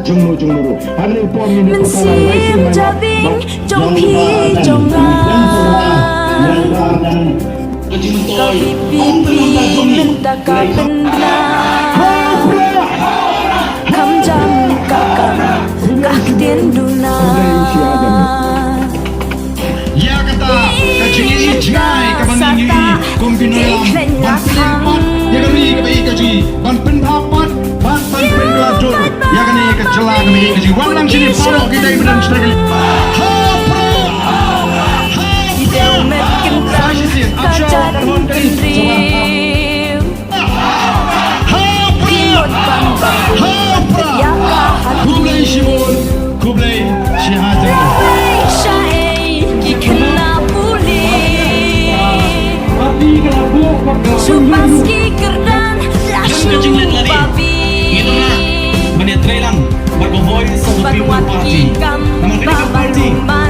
jengmu hari pomin mình xiêm cho tiếng trong khi trong có vì mình ta có bên khám trăm các tiếng đu na ya kata kaji jai kabangi kombinolam ban pat ya kani kabi kaji ban pendapat ban pendadur ya kani kecela kani kaji walang sini paro kita ibran sedang đều mệt kinh tâm cả cha tin tình riêng khi một bằng bằng giá cả hạt kublai shimon kublai shihadam Supaski kerdan langsung babi Gitu na, manitrelan, mag-avoid sa People Party. Naman ka party.